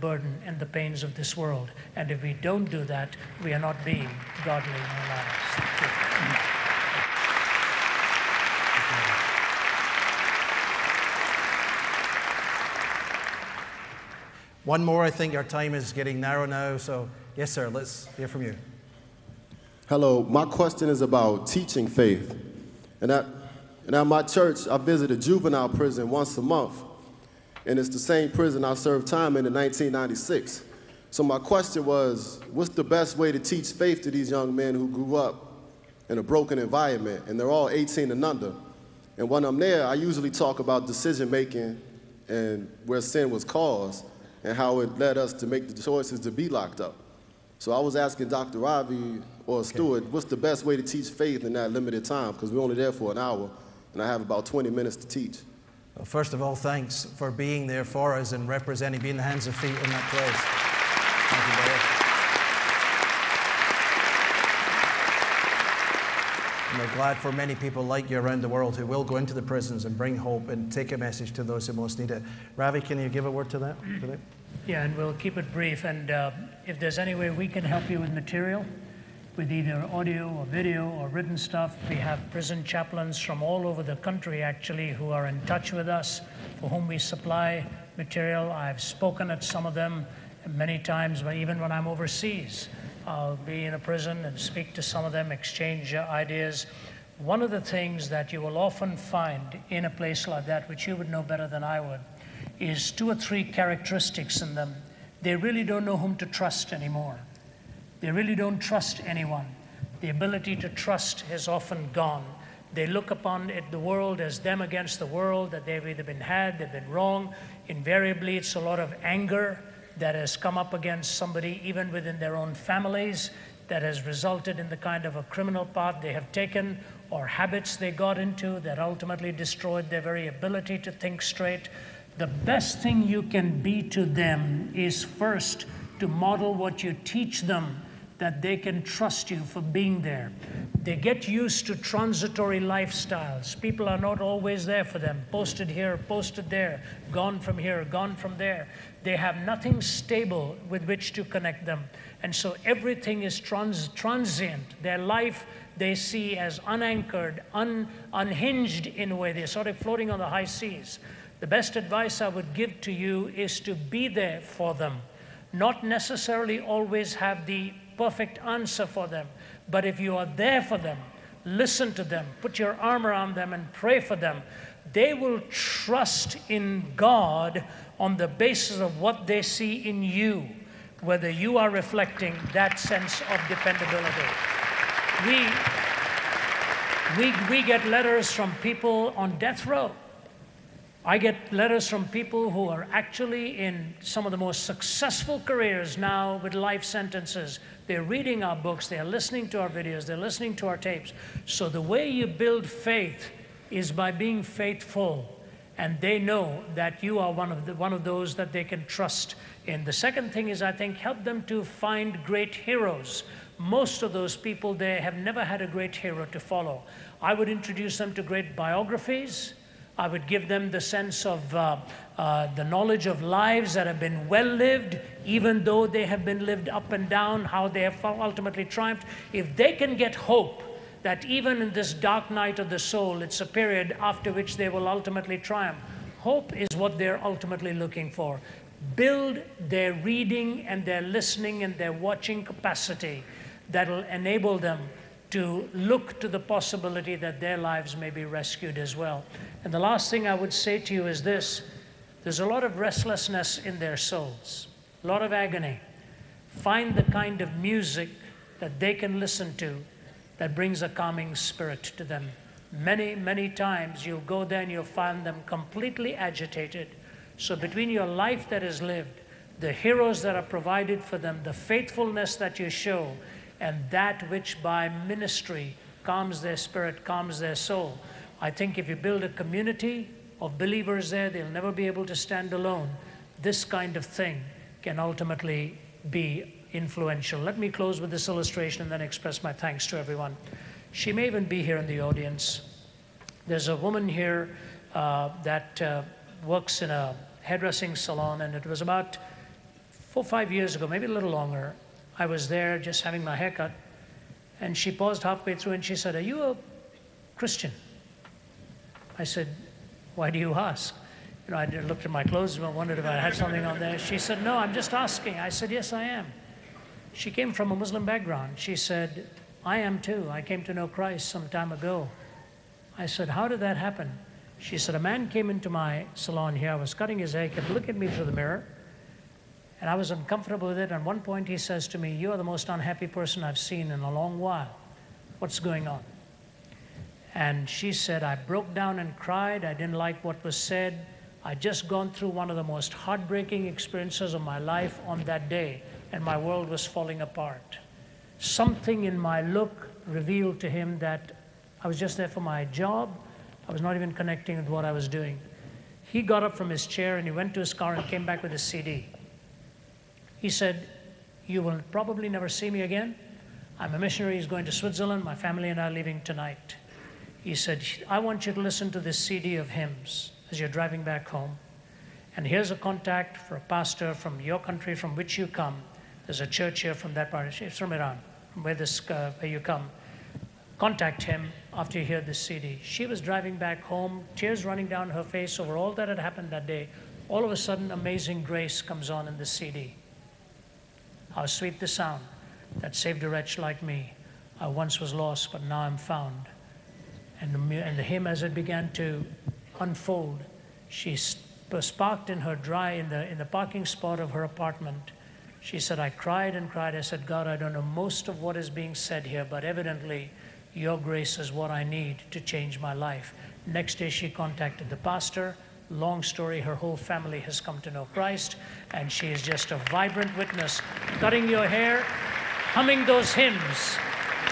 burden and the pains of this world. And if we don't do that, we are not being godly in our lives. Thank you. One more. I think our time is getting narrow now. So, yes, sir, let's hear from you. Hello. My question is about teaching faith. And at my church, I visit a juvenile prison once a month. And it's the same prison I served time in 1996. So my question was, what's the best way to teach faith to these young men who grew up in a broken environment? And they're all 18 and under. And when I'm there, I usually talk about decision-making and where sin was caused, and how it led us to make the choices to be locked up. So I was asking Dr. Ravi or Stewart, what's the best way to teach faith in that limited time? Because we're only there for an hour, and I have about 20 minutes to teach. Well, first of all, thanks for being there for us and representing, being the hands and feet in that place. Thank you, Barry. And we're glad for many people like you around the world who will go into the prisons and bring hope and take a message to those who most need it. Ravi, can you give a word to that today? Yeah, and we'll keep it brief. And if there's any way we can help you with material, with either audio or video or written stuff, we have prison chaplains from all over the country, actually, who are in touch with us, for whom we supply material. I've spoken at some of them many times, but even when I'm overseas, I'll be in a prison and speak to some of them, exchange ideas. One of the things that you will often find in a place like that, which you would know better than I would, is 2 or 3 characteristics in them. They really don't know whom to trust anymore. They really don't trust anyone. The ability to trust has often gone. They look upon the world as them against the world, that they've either been had, they've been wrong. Invariably, it's a lot of anger that has come up against somebody, even within their own families, that has resulted in the kind of a criminal path they have taken, or habits they got into that ultimately destroyed their very ability to think straight. The best thing you can be to them is first to model what you teach them, that they can trust you for being there. They get used to transitory lifestyles. People are not always there for them, posted here, posted there, gone from here, gone from there. They have nothing stable with which to connect them. And so everything is transient. Their life they see as unanchored, unhinged in a way. They're sort of floating on the high seas. The best advice I would give to you is to be there for them. Not necessarily always have the perfect answer for them, but if you are there for them, listen to them, put your arm around them and pray for them, they will trust in God on the basis of what they see in you, whether you are reflecting that sense of dependability. We get letters from people on death row. I get letters from people who are actually in some of the most successful careers now with life sentences. They're reading our books, they're listening to our videos, they're listening to our tapes. So the way you build faith is by being faithful. And they know that you are one of those that they can trust in. The second thing is, I think, help them to find great heroes. Most of those people, they have never had a great hero to follow. I would introduce them to great biographies. I would give them the sense of the knowledge of lives that have been well lived, even though they have been lived up and down, how they have ultimately triumphed. If they can get hope that even in this dark night of the soul, it's a period after which they will ultimately triumph. Hope is what they're ultimately looking for. Build their reading and their listening and their watching capacity that'll enable them to look to the possibility that their lives may be rescued as well. And the last thing I would say to you is this: there's a lot of restlessness in their souls, a lot of agony. Find the kind of music that they can listen to that brings a calming spirit to them. Many, many times you'll go there and you'll find them completely agitated. So between your life that is lived, the heroes that are provided for them, the faithfulness that you show, and that which by ministry calms their spirit, calms their soul, I think if you build a community of believers there, they'll never be able to stand alone. This kind of thing can ultimately be influential. Let me close with this illustration and then express my thanks to everyone. She may even be here in the audience. There's a woman here that works in a hairdressing salon, and it was about 4 or 5 years ago, maybe a little longer, I was there just having my hair cut, and she paused halfway through and she said, "Are you a Christian?" I said, "Why do you ask?" You know, I looked at my clothes and wondered if I had something on there. She said, "No, I'm just asking." I said, "Yes, I am." She came from a Muslim background. She said, "I am too. I came to know Christ some time ago." I said, "How did that happen?" She said, "A man came into my salon here. I was cutting his hair. He kept looking at me through the mirror, and I was uncomfortable with it. At one point, he says to me, 'You are the most unhappy person I've seen in a long while. What's going on?' And she said, 'I broke down and cried. I didn't like what was said. I'd just gone through one of the most heartbreaking experiences of my life on that day, and my world was falling apart. Something in my look revealed to him that I was just there for my job. I was not even connecting with what I was doing.' He got up from his chair and he went to his car and came back with a CD. He said, 'You will probably never see me again. I'm a missionary. He's going to Switzerland. My family and I are leaving tonight.' He said, 'I want you to listen to this CD of hymns as you're driving back home. And here's a contact for a pastor from your country from which you come. There's a church here from that part. It's from Iran, from where you come. Contact him after you hear this CD.' She was driving back home, tears running down her face over all that had happened that day. All of a sudden, Amazing Grace comes on in the CD. How sweet the sound that saved a wretch like me. I once was lost, but now I'm found." And the hymn, as it began to unfold, she was parked in her in the parking spot of her apartment. She said, "I cried and cried. I said, 'God, I don't know most of what is being said here, but evidently your grace is what I need to change my life.' Next day, she contacted the pastor. Long story, her whole family has come to know Christ, and she is just a vibrant witness, cutting your hair, humming those hymns,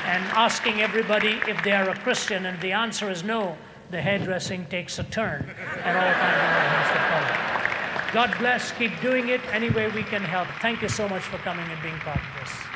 and asking everybody if they are a Christian, and the answer is no. The hairdressing takes a turn, and all kinds of other things that follow. God bless. Keep doing it any way we can help. Thank you so much for coming and being part of this.